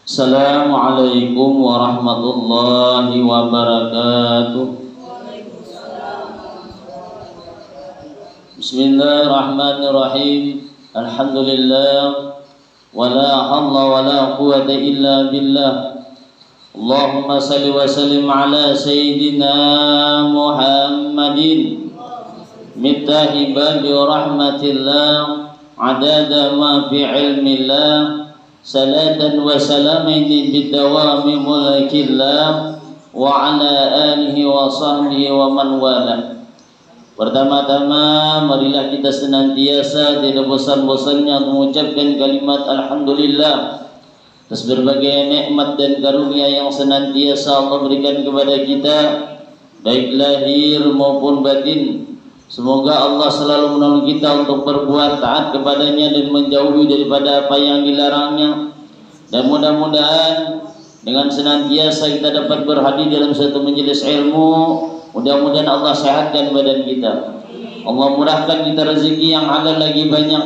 Assalamualaikum warahmatullahi wabarakatuh. Bismillahirrahmanirrahim. Alhamdulillah. Wala hawla wala quwwata illa billah. Allahumma salli wa sallim ala sayyidina Muhammadin miftahi babi rahmatillah adada ma fi ilmillah salatan wa salamaini bidawami mulkillah wa ala alihi wa sahbihi wa man wala. Pertama-tama marilah kita senantiasa tidak bosan-bosannya mengucapkan kalimat alhamdulillah atas berbagai nikmat dan karunia yang senantiasa Allah berikan kepada kita baik lahir maupun batin. Semoga Allah selalu menolong kita untuk berbuat taat kepadanya dan menjauhi daripada apa yang dilarangnya. Dan mudah-mudahan dengan senantiasa kita dapat berhadir dalam satu majelis ilmu, mudah-mudahan Allah sehatkan badan kita, Allah murahkan kita rezeki yang halal lagi banyak,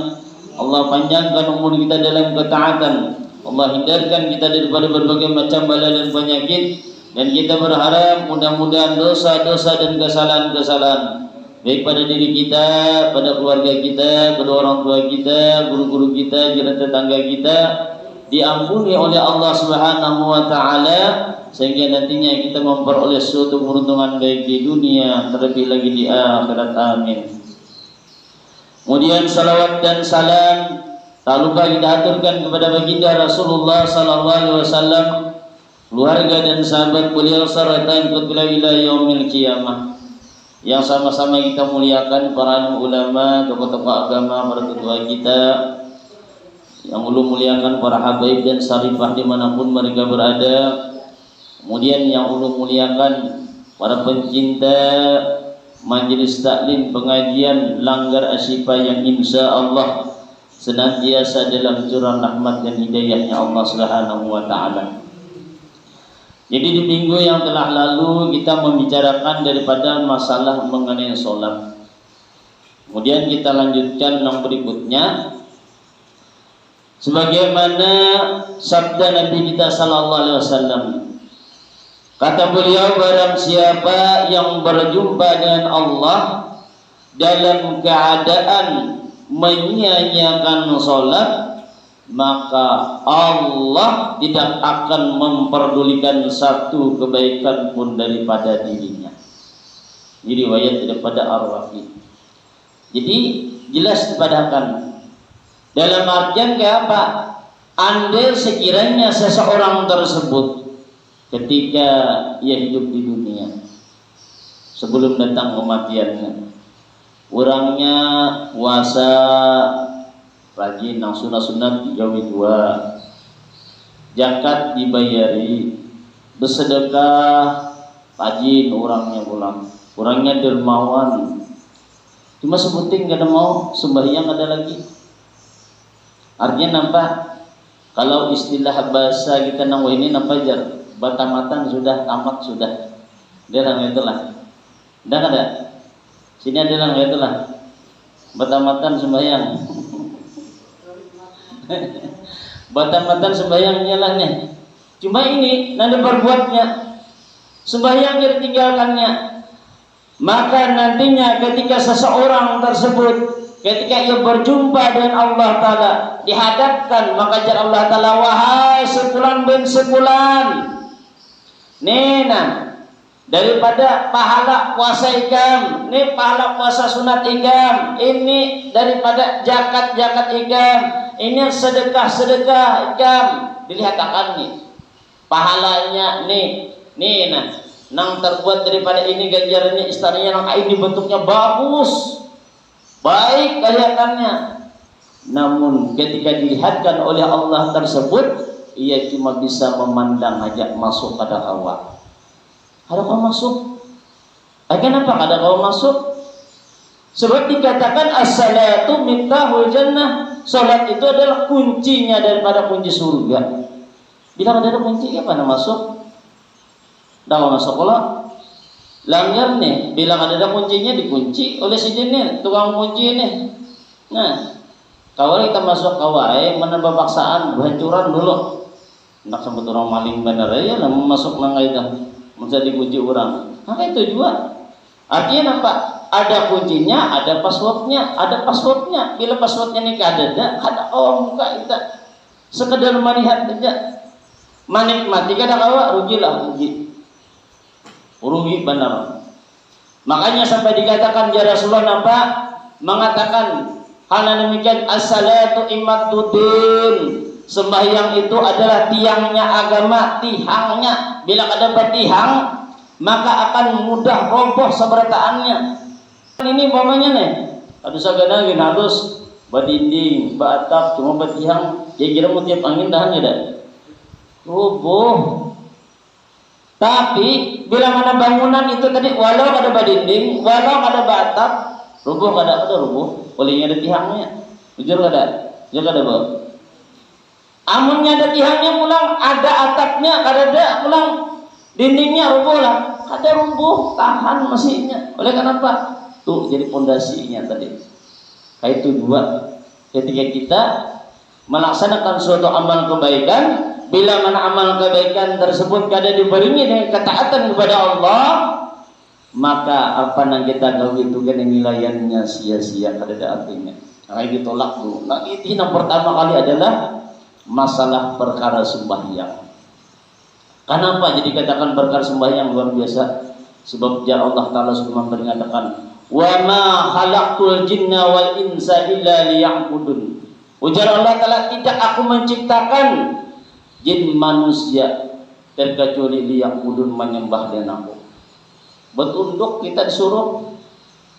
Allah panjangkan umur kita dalam ketaatan, Allah hindarkan kita daripada berbagai macam bala dan penyakit. Dan kita berharap mudah-mudahan dosa-dosa dan kesalahan-kesalahan baik pada diri kita, pada keluarga kita, kedua orang tua kita, guru-guru kita, jiran tetangga kita diampuni oleh Allah Subhanahu wa taala, sehingga nantinya kita memperoleh suatu keberuntungan baik di dunia terlebih lagi di akhirat. Amin. Kemudian salawat dan salam tak lupa kita aturkan kepada baginda Rasulullah sallallahu alaihi wasallam, keluarga dan sahabat beliau serta ikut ila yaumil qiyamah. Yang sama-sama kita muliakan para ulama, tokoh-tokoh agama, para ketua kita, yang ulun muliakan para habaib dan sarifah dimanapun mereka berada. Kemudian yang ulun muliakan para pencinta majelis taklim pengajian Langgar Asyifa yang insya Allah senantiasa dalam curah rahmat dan hidayahnya Allah Subhanahu wa taala. Jadi di minggu yang telah lalu kita membicarakan daripada masalah mengenai sholat. Kemudian kita lanjutkan yang berikutnya, sebagaimana sabda Nabi kita sallallahu alaihi wasallam. Kata beliau, barang siapa yang berjumpa dengan Allah dalam keadaan menyia-nyiakan sholat, maka Allah tidak akan memperdulikan satu kebaikan pun daripada dirinya. Ini riwayat daripada Ar-Rafi. Jadi jelas dipadakan dalam artian ke apa? Andai sekiranya seseorang tersebut ketika ia hidup di dunia sebelum datang kematiannya, orangnya puasa rajin, nang sunat-sunat dijauhi dua, zakat dibayari, bersedekah rajin orangnya pulang, orangnya dermawan. Cuma sebutin gak ada mau sembahyang ada lagi. Artinya nampak, kalau istilah bahasa kita nang ini nampak jar batamatan sudah tamat sudah. Dia orang itulah. Dah ada. Sini ada orang itulah. Batamatan sembahyang. Batam-batam sembahyangnya lah nih. Cuma ini nanti berbuatnya sembahyang ditinggalkannya. Maka nantinya ketika seseorang tersebut ketika ia berjumpa dengan Allah Ta'ala dihadapkan, maka jar Allah Ta'ala, wahai sepulan bin sepulan, nena daripada pahala puasa ikam, ini pahala puasa sunat ikam, ini daripada zakat ikam, ini sedekah ikam, dilihatkan nih pahalanya nih nah, nang terbuat daripada ini ganjarannya istananya nang ini bentuknya bagus baik kelihatannya, namun ketika dilihatkan oleh Allah tersebut ia cuma bisa memandang aja, masuk pada hawa. Ada kau masuk? Kenapa ada kau masuk? Sebab dikatakan as-salatu miftahul jannah, salat itu adalah kuncinya daripada kunci surga. Bilang ada kunci apa nak masuk? Dah masuk kalau langgar nih, bilang ada kuncinya dikunci oleh si jenis tukang kunci ini. Nah, kalau kita masuk kawai menambah paksaan, hancuran dulu. nak sambut orang maling benar ya lah masuk nang kaidah masa dikunci orang. Nah itu juga artinya apa? Ada kuncinya, ada passwordnya, ada passwordnya. Bila passwordnya ini ada muka kita sekedar melihat saja, menikmati kada kawa rugi benar. Makanya sampai dikatakan ya Rasulullah apa? Mengatakan hal demikian as-salatu imaduddin. Sembahyang itu adalah tiangnya agama, tihangnya. Bila ada bertihang, maka akan mudah roboh seberataannya. Ini umpamanya nih, ada sagana gini halus, badinding, batap, cuma bertihang. Ya kira mau tiap angin tahan tidak? Roboh. Tapi bila mana bangunan itu tadi, walau ada badinding, walau ada batap, roboh kada roboh. Olehnya ada tihangnya. Jujur kada? Jujur kada bawa? Amunnya ada tihangnya pulang, ada atapnya, kada pulang dindingnya roboh lah, kada roboh, tahan mesinnya. Oleh kenapa? Tuh jadi pondasinya tadi. Itu dua. Ketika kita melaksanakan suatu amal kebaikan, bila mana amal kebaikan tersebut kada diberingi dengan ketaatan kepada Allah, maka apa yang kita gawe itu kan nilainya sia-sia, kada ada artinya. Nah ditolak dulu. Nah itu yang pertama kali adalah masalah perkara sembahyang. Kenapa jadi katakan perkara sembahyang luar biasa? Sebab ya Allah Ta'ala sudah mengatakan, wa ma khalaqtul jinna wal insa illa liya'budun. Ujar Allah Ta'ala, tidak aku menciptakan jin manusia terkecuali liya'budun, menyembah dan aku. Bertunduk kita disuruh.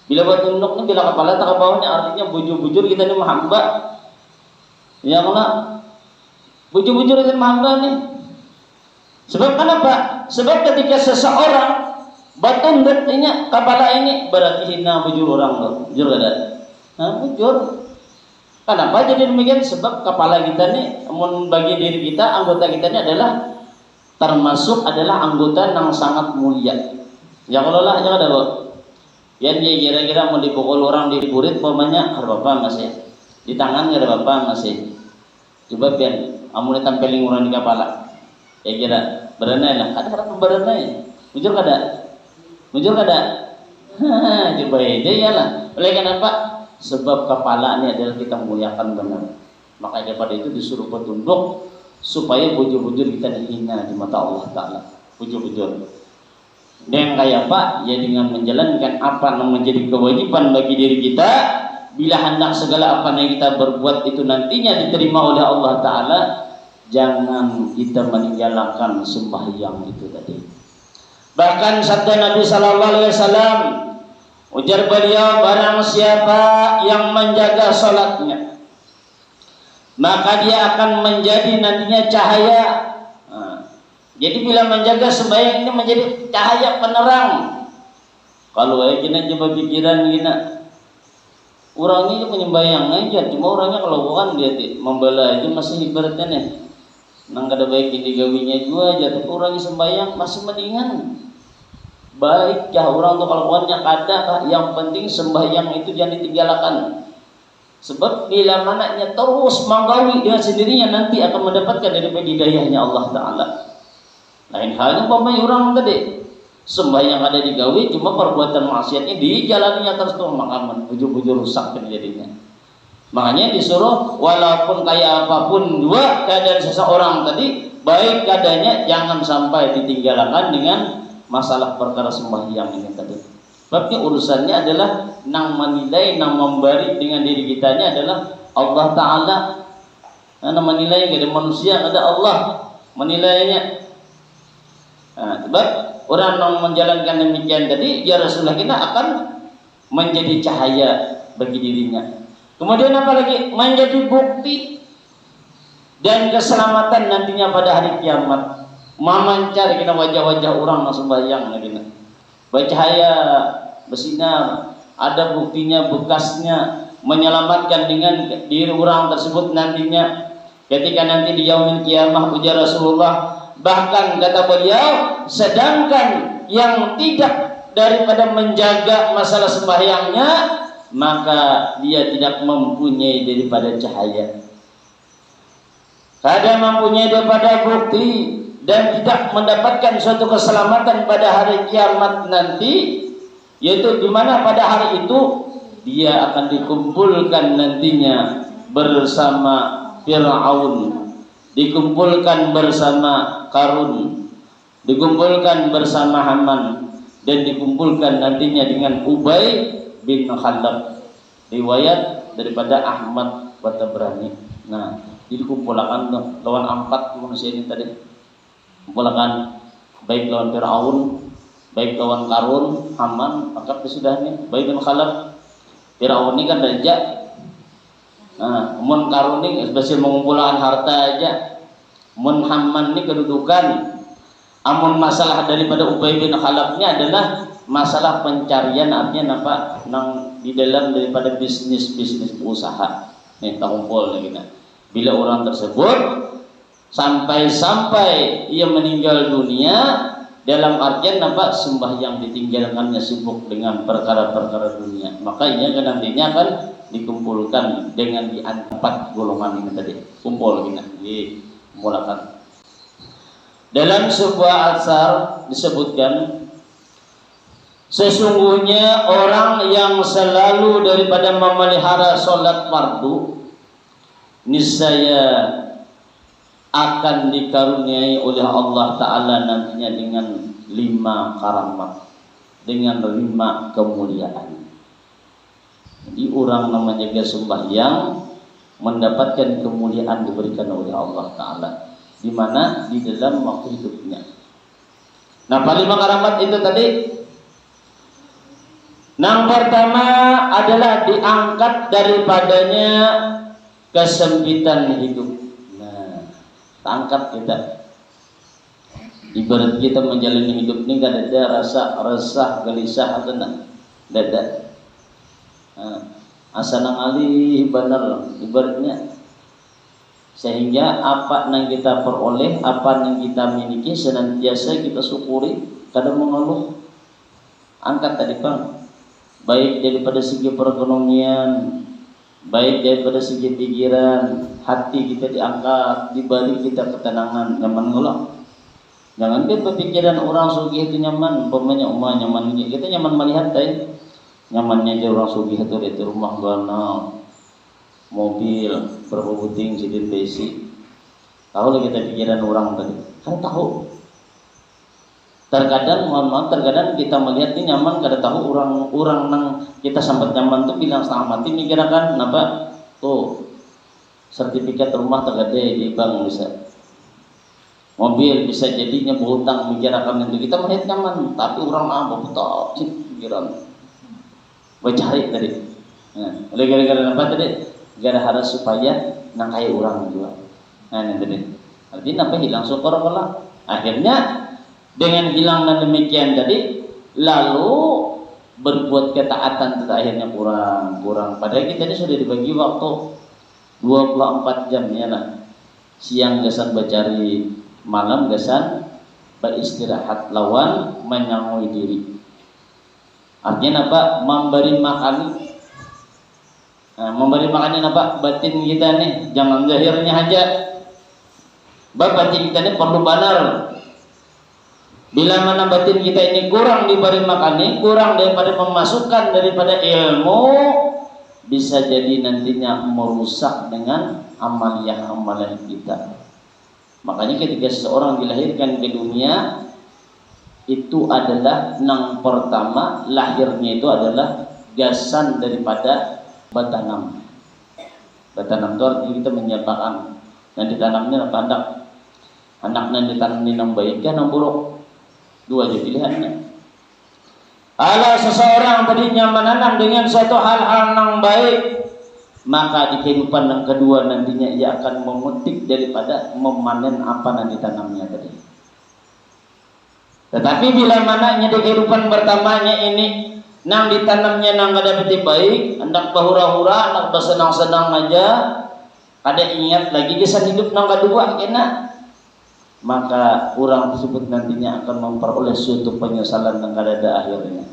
Bila bertunduk ni bila kepala tak ke bawahnya, artinya bujur-bujur kita ni hamba. Ya Allah, bujur-bujur kita hamba ni. Sebab kenapa? Sebab ketika seseorang bertunduk ini kepala ini berarti hina bujur orang tu. Bujur kada? Bujur. Kenapa jadi demikian? Sebab kepala kita ni, bagi diri kita, anggota kita ni adalah termasuk adalah anggota yang sangat mulia. Ya kalau lah jangan ada bu. Yang dia kira-kira mau dipukul orang di kulit, pokoknya ada apa masih di tangan ada apa masih. Coba pian, amun tampelin orang di kepala. Ya kira berenai lah. Ada orang berenai. Mujur kada? Mujur kada? Coba aja ya lah. Oleh kenapa? Sebab kepala ini adalah kita muliakan benar. Maka daripada itu disuruh bertunduk supaya bujur-bujur kita dihina di mata Allah Ta'ala. Bujur-bujur. Dan kayak apa? Ya dengan menjalankan apa yang menjadi kewajiban bagi diri kita. Bila hendak segala apa yang kita berbuat itu nantinya diterima oleh Allah Ta'ala, jangan kita meninggalkan sembahyang itu tadi. Bahkan sabda Nabi Sallallahu Alaihi Wasallam, ujar beliau, barang siapa yang menjaga salatnya, maka dia akan menjadi nantinya cahaya. Jadi bila menjaga sembahyang ini menjadi cahaya penerang. Kalau kita coba pikiran kita, orangnya penyembayang aja, cuma orangnya kalau bukan dia membela aja masih ibaratnya nih. Nang kada baik digawinya juga aja, tapi orangnya sembahyang masih mendingan. Baik ya orang tuh kalau bukannya kada, yang penting sembahyang itu jangan ditinggalkan. Sebab bila mananya terus menggawi dengan sendirinya nanti akan mendapatkan daripada hidayahnya Allah Ta'ala. Lain halnya umpamanya orang tadi sembahyang ada digawi, cuma perbuatan maksiatnya dijalaninya terus tuh, maka bujur-bujur rusak jadinya. Makanya disuruh walaupun kayak apapun juga keadaan seseorang tadi, baik keadaannya jangan sampai ditinggalkan dengan masalah perkara sembahyang ini tadi. Sebabnya urusannya adalah nang menilai, nang memberi dengan diri kitanya adalah Allah Ta'ala. Nang menilai ada manusia, ada Allah menilainya. Sebab orang yang menjalankan demikian tadi, ya Rasulullah kita akan menjadi cahaya bagi dirinya. Kemudian apalagi menjadi bukti dan keselamatan nantinya pada hari kiamat. Memancar kita wajah-wajah orang yang sembahyang lagi. Bercahaya, bersinar, ada buktinya, bekasnya, menyelamatkan dengan diri orang tersebut nantinya. Ketika nanti di yaumil kiamah, ujar Rasulullah, bahkan kata beliau, sedangkan yang tidak daripada menjaga masalah sembahyangnya, maka dia tidak mempunyai daripada cahaya. kada mempunyai daripada bukti dan tidak mendapatkan suatu keselamatan pada hari kiamat nanti, yaitu di mana pada hari itu dia akan dikumpulkan nantinya bersama Fir'aun, dikumpulkan bersama Qarun, dikumpulkan bersama Haman, dan dikumpulkan nantinya dengan Ubay bin Khalaf. Riwayat daripada Ahmad Batabrani. Nah, dikumpulkan lawan 4 manusia ini tadi. Kumpulkan baik lawan Fir'aun, baik lawan Qarun, Haman, angkat kesudahnya, Ubay bin Khalaf. Fir'aun ini kan raja. Nah, mun Qarun ini berhasil mengumpulkan harta aja. Mun Haman ini kedudukan. Amun masalah daripada Ubay bin Khalafnya adalah masalah pencarian, artinya apa? Nang di dalam daripada bisnis usaha. Nih takumpul lagi nah. Bila orang tersebut sampai ia meninggal dunia, dalam artian apa? Sembahyang ditinggalkannya, sibuk dengan perkara-perkara dunia, maka ia kan nantinya akan dikumpulkan dengan di 4 golongan ini tadi. Kumpul kita dimulakan. Dalam sebuah asar disebutkan, sesungguhnya orang yang selalu daripada memelihara sholat fardu, niscaya akan dikaruniai oleh Allah Ta'ala nantinya dengan 5 karamat, dengan 5 kemuliaan. Jadi orang namanya sembahyang mendapatkan kemuliaan diberikan oleh Allah Ta'ala, di mana di dalam waktu hidupnya. Nah, 5 karamat itu tadi, yang pertama adalah diangkat daripadanya kesempitan hidup. Nah, angkat kita. Ibarat kita menjalani hidup ini gak ada rasa resah, gelisah atau nah, dada. Asa nang alih benar ibaratnya, sehingga apa yang kita peroleh, apa yang kita miliki senantiasa kita syukuri, kadang mengeluh. Angkat tadi Bang, baik daripada segi perekonomian, baik daripada segi pikiran, hati kita diangkat, diberi kita ketenangan, nyaman ngeluh. Jangan kan berpikiran orang sugih itu nyaman, umpamanya nyaman kita nyaman melihat nyamannya aja orang sugih itu di rumah ganal, mobil berapa puting sidin besi. Tahu lagi kita pikiran orang tadi kan tahu. Terkadang kita melihat ini nyaman, kada tahu orang nang kita sambat nyaman tuh bilang setengah mati mikirkan kenapa tuh sertifikat rumah tergede di bank bisa, mobil bisa jadinya berhutang mikirkan itu, kita melihat nyaman tapi orang apa betul pikiran mencari tadi. Nah, oleh gara-gara apa tadi? Gara harus supaya nang kaya orang juga. Nah, ini tadi. Artinya apa? Hilang syukur pula. Akhirnya dengan hilangnya demikian tadi, lalu berbuat ketaatan itu akhirnya kurang. Padahal kita ini sudah dibagi waktu 24 jam ya lah. Siang gasan bercari, malam gasan beristirahat lawan menyangui diri. Artinya apa? Memberi makan. Nah, memberi makannya apa? Batin kita nih, jangan zahirnya aja. Batin kita ini perlu benar. Bila mana batin kita ini kurang diberi makan, kurang daripada memasukkan daripada ilmu, bisa jadi nantinya merusak dengan amalan kita. Makanya ketika seseorang dilahirkan ke dunia, itu adalah yang pertama lahirnya itu adalah gasan daripada batanam. Batanam itu artinya kita menyiapkan yang ditanamnya apa anak yang ditanam ini yang baik kan yang buruk, dua aja pilihannya. Kalau seseorang tadinya menanam dengan suatu hal-hal yang baik, maka di kehidupan yang kedua nantinya ia akan memetik daripada memanen apa yang ditanamnya tadi. Tetapi bila mananya di kehidupan pertamanya ini nang ditanamnya nang kada peti baik, hendak bahura-hura, hendak bersenang-senang aja, kada ingat lagi kisah hidup nang kedua kena, maka orang tersebut nantinya akan memperoleh suatu penyesalan yang kada ada akhirnya.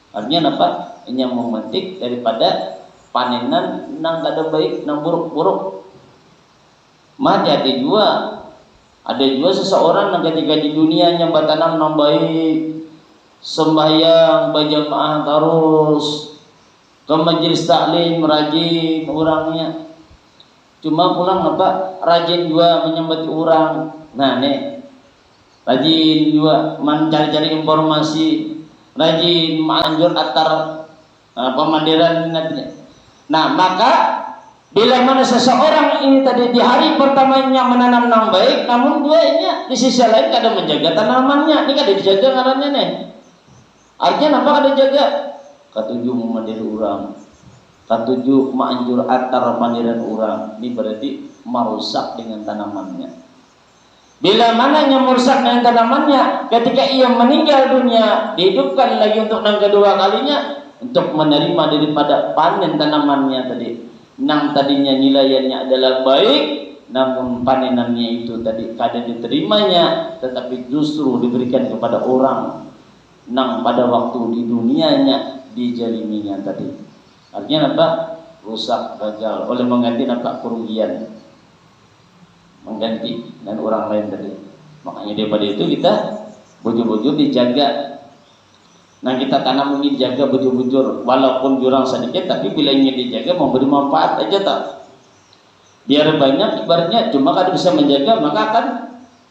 Artinya apa? Ini yang memetik daripada panenan nang kada baik, nang buruk-buruk. Hati-hati juga. Ada juga seseorang yang ketika di dunianya bertanam yang baik, sembahyang, berjamaah terus, ke majelis taklim rajin orangnya. Cuma pulang apa? Rajin juga menyambut orang. Nah, nih. Rajin juga mencari-cari informasi, rajin menganjur atar pemandiran. Nah, maka bila mana seseorang ini tadi di hari pertamanya menanam yang baik, namun duanya di sisi lain kadang menjaga tanamannya, ini kadang dijaga ngarannya nih. Artinya apa kadang jaga? Ketujuh memandiri orang, ketujuh menganjur atar pemandiran orang. Ini berarti merusak dengan tanamannya. Bila mana yang merusak dengan tanamannya, ketika ia meninggal dunia, dihidupkan lagi untuk yang kedua kalinya, untuk menerima daripada panen tanamannya tadi. Yang tadinya nilainya adalah baik, namun panenannya itu tadi kadang diterimanya, tetapi justru diberikan kepada orang yang pada waktu di dunianya dijaliminya tadi. Artinya apa? Rusak, gagal, oleh mengganti apa? Kerugian, mengganti dan orang lain tadi. Makanya daripada itu kita bujur-bujur dijaga. Nah, kita tanam ini dijaga bujur-bujur, walaupun jurang sedikit, tapi bila ingin dijaga memberi manfaat aja tak. Biar banyak ibaratnya, cuma kalau bisa menjaga maka akan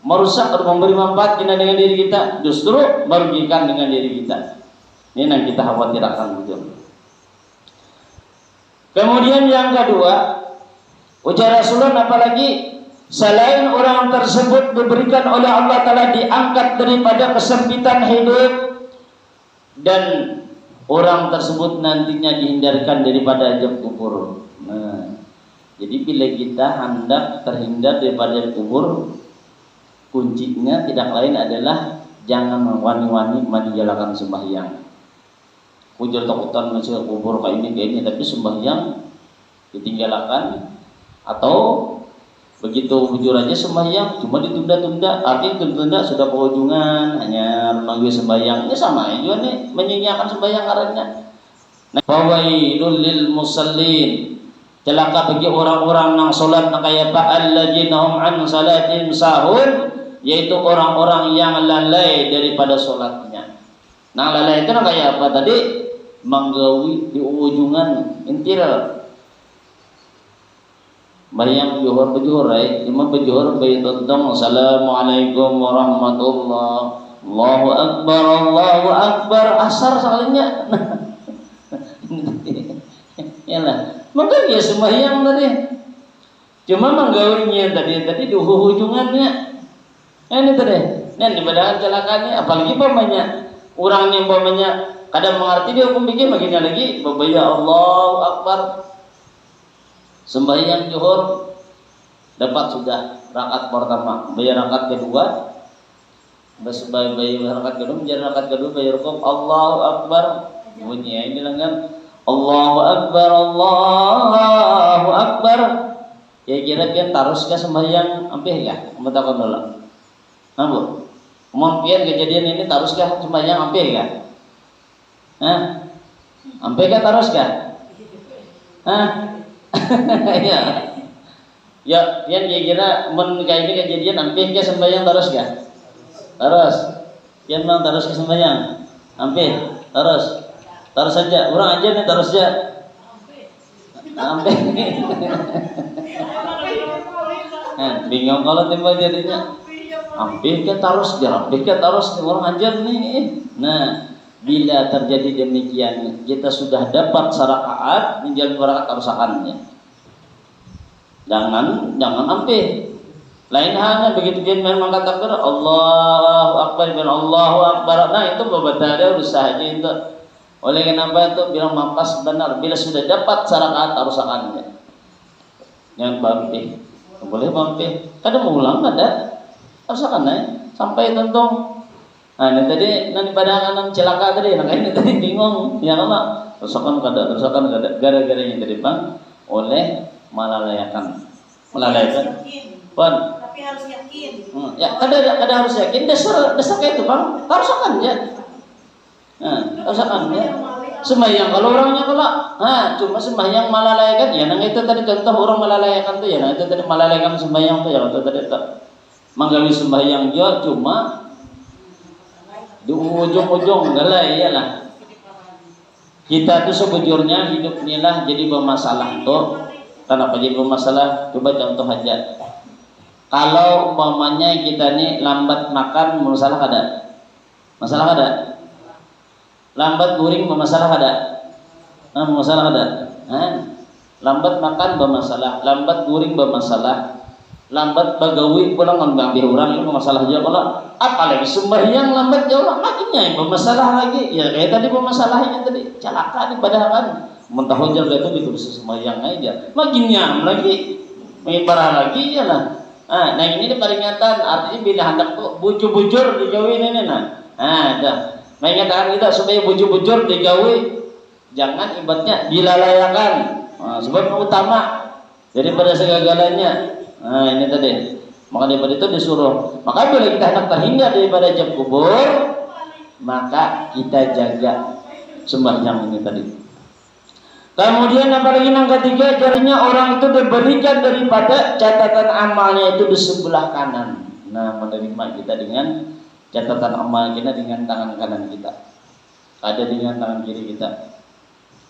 merusak atau memberi manfaat kita dengan diri kita, justru merugikan dengan diri kita. Ini yang kita khawatirkan betul. Kemudian yang kedua, ujar Rasulullah apalagi selain orang tersebut diberikan oleh Allah Ta'ala diangkat daripada kesempitan hidup, dan orang tersebut nantinya dihindarkan daripada azab kubur. Nah, jadi bila kita hendak terhindar daripada kubur, kuncinya tidak lain adalah jangan wani-wani meninggalkan sembahyang. Ujar takutan masuk kubur kayak ini, tapi sembahyang ditinggalkan, atau begitu bujur aja sembahyang cuma ditunda-tunda. Artinya tunda sudah penghujungan, hanya memanggil sembahyang. Ini sama juga nih, menyia-nyiakan sembahyang karena. Nah, fawailul lil musallin, celaka bagi orang-orang yang salat kaya alladzina hum an salatin sahun, yaitu orang-orang yang lalai daripada salatnya. Nah, lalai itu kayak apa tadi? Manggawi di ujungan intil. Bayang juhur bejuhur, cuma bejuhur bayi tontong. Assalamualaikum warahmatullah, Allahu akbar, Allahu akbar. Asar sekalinya. Yalah, maka dia sembahyang tadi. Cuma menggawinya tadi di hujungannya. Ini tadi, ini dibadakan celakanya. Apalagi pamannya, orang yang pamannya kadang mengerti dia hukum bikin baginya lagi. Bapak Allahu akbar. Sembahyang zuhur dapat sudah rakaat pertama, bayar rakaat kedua, bayar rakaat kedua, bayar rakaat kedua, bayar rukuk, Allahu akbar, bunyi ini lengan, Allahu akbar, Allahu akbar. Ya kira-kira taruskah sembahyang ampih ya? Mentakan dulu. Nampu, mohon pian kejadian ini taruskah sembahyang ampih ya? Hah? Ampih kah taruskah? Hah? Ya, yang kira men kayak ini kejadian hampir ke sembahyang terus gak? Terus. Yang mau terus ke sembahyang? Hampir. Terus. Terus saja. Orang aja nih terus aja. Hampir. Bingung kalau timbul jadinya. Hampir ke terus aja. Hampir ke terus orang aja nih. Nah, bila terjadi demikian, kita sudah dapat sarakaat, menjalani rakaat kerusakannya. Jangan hampir. Lain halnya begitu dia memang katakan Allahu akbar, Allahu akbar. Nah, itu berbeda usaha aja itu. Oleh kenapa itu bilang mapas benar bila sudah dapat sarakaat kerusakannya. Yang hampir. Boleh hampir. Kadang mengulang ada kerusakannya sampai tentu. Nah, ini tadi nanti pada anak celaka tadi, nah ini tadi bingung, ya Allah, kerusakan kada, gara-gara yang tadi bang, oleh melalaikan, Pan. Tapi harus yakin. Ya, kada harus yakin, dasar kayak itu bang, kerusakan ya. Nah, kerusakan ya. sembahyang kalau orangnya kalau cuma sembahyang malalayakan ya nang itu tadi contoh orang malalayakan tuh ya nah itu tadi malalayakan sembahyang tuh ya itu tadi manggawi sembahyang dia cuma di ujung-ujung galah iyalah kita tuh sebujurnya hidup inilah jadi bermasalah tuh. Kenapa jadi bermasalah? Coba contoh aja. Kalau umpamanya kita nih lambat makan bermasalah ada? Masalah ada? Lambat guring bermasalah ada? Masalah ada? Lambat makan bermasalah, lambat guring bermasalah, lambat bagawi pulang ngambil orang itu bermasalah aja kalau apalagi sembahyang lambat jauh makinnya bermasalah lagi ya kayak tadi bermasalahnya tadi celaka nih padahal kan mentah jaga itu ditulis sembahyang aja makin nyam lagi makin parah lagi ya lah. Nah ini peringatan artinya bila hendak tuh bujur-bujur dijauhin ini dah mengingatkan kita supaya bujur-bujur dijauhi jangan ibaratnya dilalayakan sebab utama daripada segala-galanya. Ini tadi maka daripada itu disuruh maka bila kita hendak terhindar daripada azab kubur maka kita jaga sembahyang ini tadi. Kemudian apalagi yang ketiga jadinya orang itu diberikan daripada catatan amalnya itu di sebelah kanan. Nah menerima kita dengan catatan amal kita dengan tangan kanan kita ada dengan tangan kiri kita.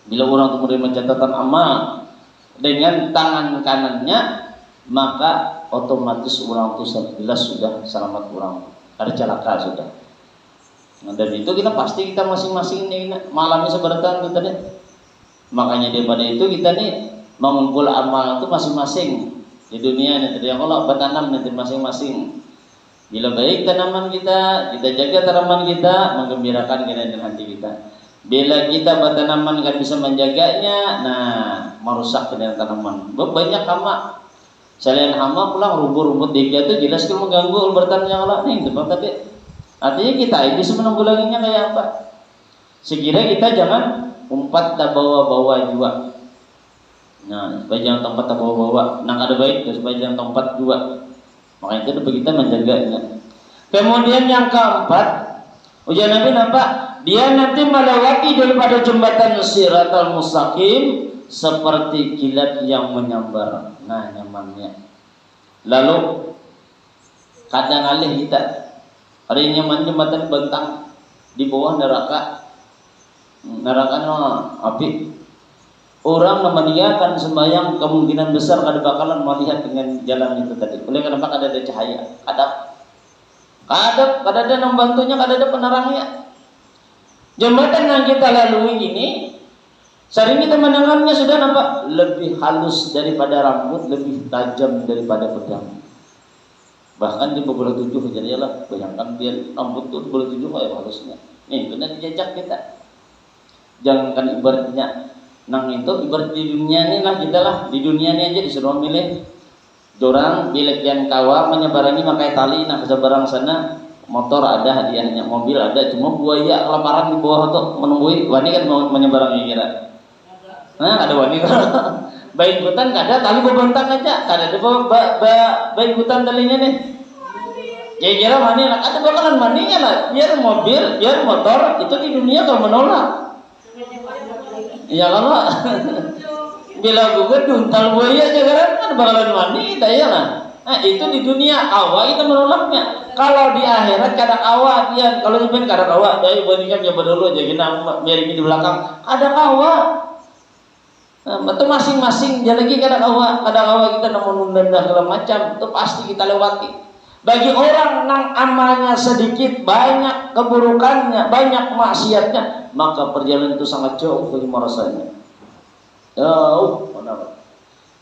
Bila orang itu menerima catatan amal dengan tangan kanannya maka otomatis orang itu jelas sudah selamat orang ada celaka sudah. Nah, dan itu kita pasti kita masing-masing ini malamnya seberatan itu tadi. Makanya daripada itu kita nih mengumpul amal itu masing-masing di dunia ini tadi kalau bertanam nanti masing-masing. Bila baik tanaman kita jaga tanaman kita menggembirakan kita dan hati kita. Bila kita bertanaman kan bisa menjaganya, merusak dengan tanaman. Banyak hama. Selain hama pulang rumput-rumput dia itu jelas kan mengganggu bertanian yang lain. Itu tadi. Artinya kita ini bisa menanggulanginya kayak apa? Sekiranya kita jangan umpat tak bawa-bawa juga. Nah, supaya jangan tempat tak bawa-bawa. Nang ada baik, supaya jangan tempat juga. Makanya itu kita menjaganya. Kemudian yang keempat, ujian Nabi nampak dia nanti melewati daripada jembatan Shiratal Mustaqim seperti kilat yang menyambar. Nah, nyamannya. Lalu kadang alih kita ada yang nyaman jembatan bentang di bawah neraka. Neraka api. Orang memaniakan sembahyang kemungkinan besar kada bakalan melihat dengan jalan itu tadi. Oleh karena ada cahaya, kada ada membantunya, kada ada penerangnya. Jembatan yang kita lalui ini sering kita mendengarnya sudah nampak lebih halus daripada rambut, lebih tajam daripada pedang. Bahkan di beberapa 7 jadi lah bayangkan dia rambut tuh beberapa 7 kayak halusnya. Nih benar dijajak kita. Jangankan ibaratnya nang itu ibarat di dunia ini lah kita lah di dunia ini aja disuruh milih dorang bilek yang kawa menyebarangi pakai tali nah ke seberang sana motor ada hadiahnya mobil ada cuma buaya kelaparan di bawah tuh menunggui wani kan mau menyebarangi kira ada wani baik hutan kada tali bebentang aja kada ada baik hutan talinya nih kira mani lah ada bakalan maninya lah biar mobil biar motor itu di dunia kalau menolak. Ya kalau bila gugur duntal buaya aja kan bakalan mandi daya lah. Nah itu di dunia awal kita menolaknya. Kalau di akhirat kada awal dia kalau sebenarnya kada awal dari bandingkan coba dulu aja kita biar di belakang ada awal. Nah, itu masing-masing dia lagi kada awal kita namun nunda segala macam itu pasti kita lewati. Bagi orang yang amalnya sedikit, banyak keburukannya, banyak maksiatnya, maka perjalanan itu sangat jauh bagi rasanya. Jauh,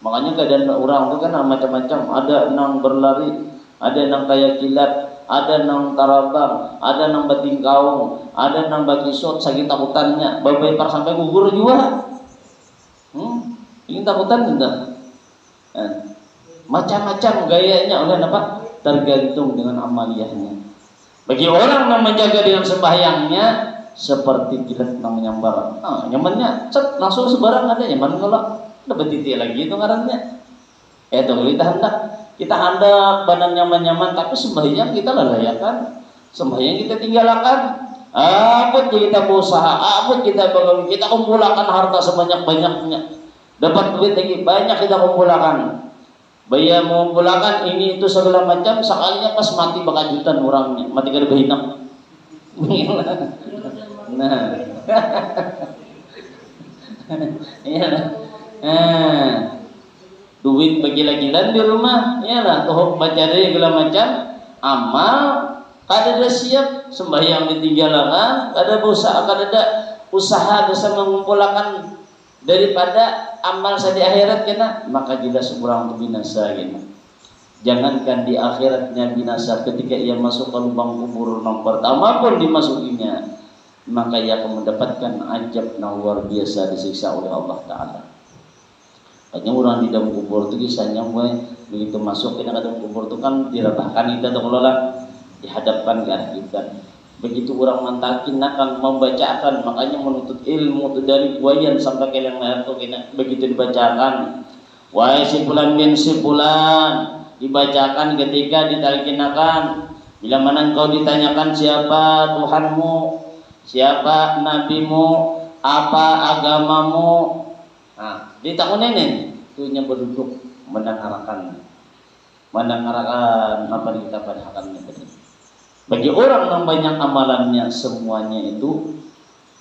makanya keadaan orang itu kan macam-macam. Ada yang berlari, ada yang kayak kilat, ada yang tarabang, ada yang bating kaung, ada yang bakisot, saking takutannya, bapak sampai gugur juga. Ingin takutan entah. Macam-macam gayanya, oleh apa? Tergantung dengan amaliyahnya. Bagi orang yang menjaga dengan sembahyangnya seperti kilat yang menyambar. Nyamannya langsung sebarang ada nyaman kalau dapat titik lagi itu ngarannya. Itu kita hendak badan nyaman-nyaman tapi sembahyang kita lalayakan. Sembahyang kita tinggalkan. Abot kita berusaha, abot kita bangun, kita kumpulkan harta sebanyak-banyaknya, dapat duit lagi banyak kita kumpulkan, bayar mengumpulkan ini itu segala macam, sekalinya pas mati bakajutan orangnya, mati kada berhinak. Nah, iya lah. Duit bagi-gilan di rumah, iyalah, toh baca dari segala macam, amal kada ada siap, sembahyang ditinggalkan, kada berusaha, kada ada usaha bisa mengumpulkan daripada amal saya di akhirat kena, maka jelas orang itu binasa kena. Jangankan di akhiratnya binasa, ketika ia masuk ke lubang kubur yang pertama pun dimasukinya, maka ia akan mendapatkan ajab yang luar biasa disiksa oleh Allah Ta'ala. Hanya orang di dalam kubur itu kisahnya, begitu masuk ke dalam kubur itu kan diratakan kita kelola, dihadapkan ke arah kita. Begitu orang mentakin akan membacakan, makanya menuntut ilmu itu dari buayan sampai ke yang lain itu begitu dibacakan, wahai si fulan bin si fulan, dibacakan ketika ditalkinakan, bila mana engkau ditanyakan siapa Tuhanmu, siapa nabimu, apa agamamu, nah di tahun ini tuhnya berduduk mendengarkan apa yang kita padahkan tadi. Bagi orang yang banyak amalannya, semuanya itu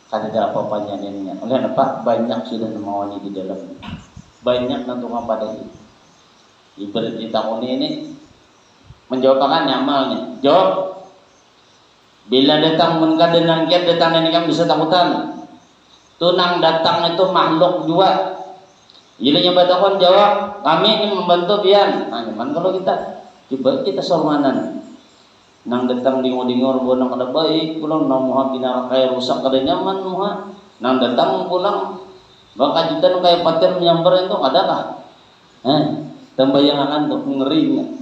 kada ada apa-apanya dengannya. Oleh apa? Banyak sudah mawani di dalamnya, banyak nantungan pada itu. Ibarat di tahun ini menjawabkan amalnya, jawab. Bila datang mengkadenang kiat datang ini kan bisa takutan. Tunang datang itu makhluk juga. Bila nyabatakan jawab, kami ini membantu pian. Nah, gimana kalau kita sormanan. Nang datang dingor-dingor bonang kada baik, pulang nang muha bina kaya rusak kada nyaman muha. Nang datang pulang bakajutan kaya patir menyambar itu adakah? Tambayangan tuh ngerinya.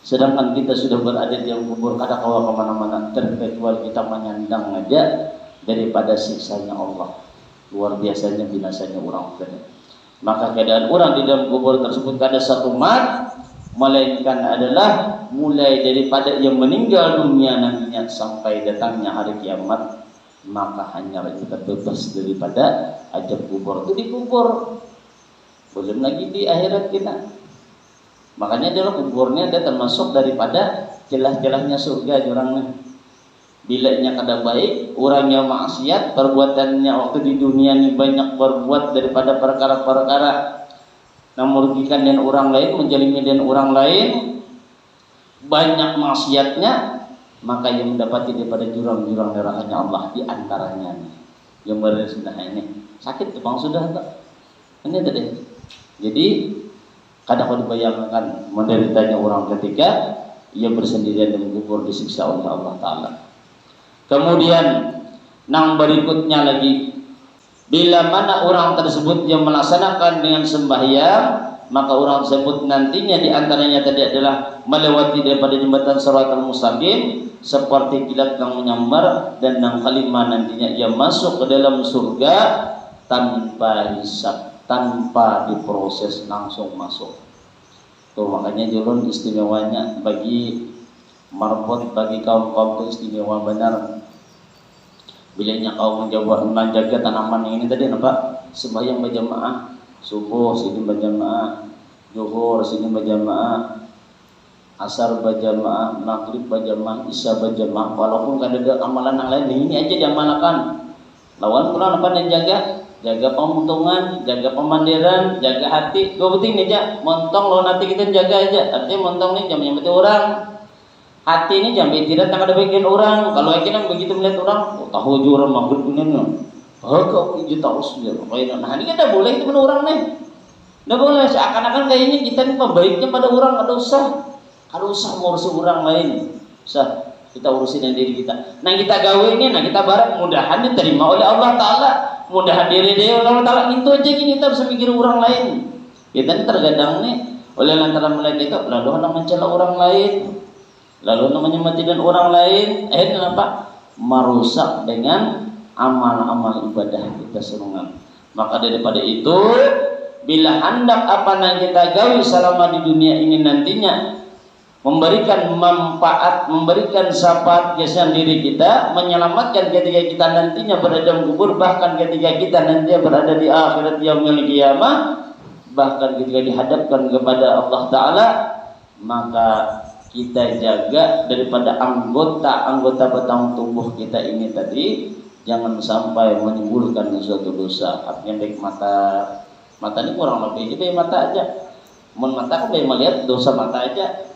Sedangkan kita sudah berada di dalam kubur kada kawa kemana-mana, terkecuali kita menyandang aja daripada siksanya Allah. Luar biasanya binasanya orang kena. Maka keadaan orang di dalam kubur tersebut kada satu mat, melainkan adalah mulai daripada yang meninggal dunia nantinya sampai datangnya hari kiamat, maka hanya kita bebas daripada azab kubur. Itu di kubur, belum lagi di akhirat kita. Makanya dalam kuburnya ada termasuk daripada celah-celahnya surga orangnya. Bilanya kada baik, orangnya maksiat, perbuatannya waktu di dunia ini banyak berbuat daripada perkara-perkara yang merugikan dan orang lain, menjalimi dan orang lain, banyak maksiatnya, maka yang mendapati daripada jurang-jurang nerakanya Allah di antaranya yang beresinah ini sakit tuh bang sudah tak ini tadi. Jadi kadang kau dibayangkan menderitanya orang ketika ia bersendirian dan kubur disiksa oleh Allah Ta'ala. Kemudian nang berikutnya lagi, bila mana orang tersebut yang melaksanakan dengan sembahyang, maka orang tersebut nantinya diantaranya tadi adalah melewati daripada jembatan Shiratal Mustaqim seperti kilat yang menyambar, dan yang kelima nantinya ia masuk ke dalam surga tanpa hisab, tanpa diproses, langsung masuk. Tuh makanya julun istimewanya bagi marbot, bagi kaum-kaum itu istimewa benar. Bilanya kaum menjaga tanaman ini tadi apa? Sembahyang berjamaah, subuh sini berjamaah, zuhur sini berjamaah, asar berjamaah, maghrib berjamaah, isya berjamaah. Walaupun kan ada amalan yang lain, ini aja diamalkan. Lawan pulang apa yang jaga pemuntungan, jaga pemandiran, jaga hati. Gue penting aja, montong lo nanti kita jaga aja. Artinya montong nih jam-jam itu orang. Hati ini jambi tidak ada bagian orang. Kalau akhirnya begitu melihat orang, oh, tahu juara maghrib punya nih. Oh kau itu tahu sendiri. Nah ini kan tidak boleh itu orang nih. Tidak boleh. Seakan-akan kayaknya kita ini pembaiknya pada orang. Ada usah ngurusi orang lain. Usah kita urusin diri kita. Nah kita gawe ini, nah kita barang mudahan diterima oleh Allah Ta'ala. Mudahan diri dia oleh Allah Ta'ala. Itu aja gini kita harus mikir orang lain. Kita ini terkadang nih oleh lantaran melihat itu lalu hendak mencela orang lain. Lalu namanya mati dan orang lain, kenapa? Merusak dengan amal-amal ibadah kita serungan. Maka daripada itu, bila hendak apa yang kita gawi selama di dunia ini nantinya memberikan manfaat, memberikan syafaat kesan diri kita, menyelamatkan ketika kita nantinya berada di kubur, bahkan ketika kita nantinya berada di akhirat yaumil qiyamah, bahkan ketika dihadapkan kepada Allah Ta'ala. Maka kita jaga daripada anggota batang tubuh kita ini tadi, jangan sampai menimbulkan suatu dosa. Artinya baik mata ini kurang lebih jadi mata aja, mata kan baik melihat dosa mata aja.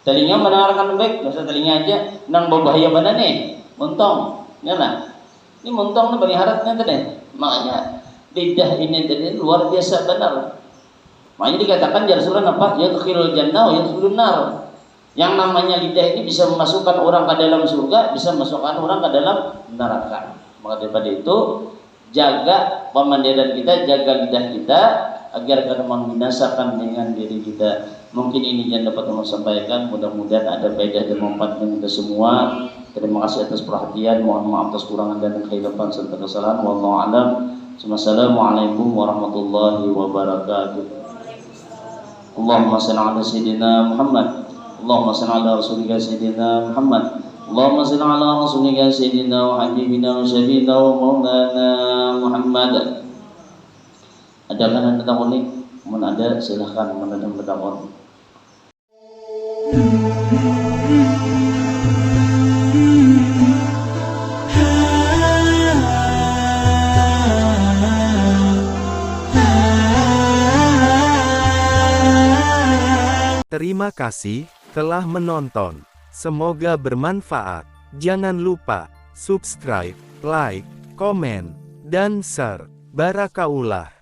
Telinga mendengarkan baik, dosa telinga aja. Nang berbahaya mana nih? Montong, ya nah. Ini montong nih bagi haratnya tadi. Makanya lidah ini tadi luar biasa benar. Makanya dikatakan Rasulullah apa? Ya tukhilul jannah, ya tukhilun nar. Yang namanya lidah ini bisa memasukkan orang ke dalam surga, bisa memasukkan orang ke dalam neraka. Maka daripada itu jaga pemandiran kita, jaga lidah kita agar karena membinasakan dengan diri kita. Mungkin ini yang dapat saya sampaikan. Mudah-mudahan ada faedah dan manfaat untuk kita semua. Terima kasih atas perhatian. Mohon maaf atas kurangan dan kehilapan serta kesalahan. Wallahu a'lam. Wassalamualaikum warahmatullahi wabarakatuh. Allahumma shalli ala sayyidina Muhammad. Allahumma shalli ala rasulika sayyidina Muhammad. Allahumma shalli ala rasulika sayyidina wa habibina wa syafiina wa maulana Muhammad. Adakah anda unik? Mohon ada silahkan menanam bertakon. Terima kasih telah menonton. Semoga bermanfaat. Jangan lupa subscribe, like, komen, dan share. Barakaullah.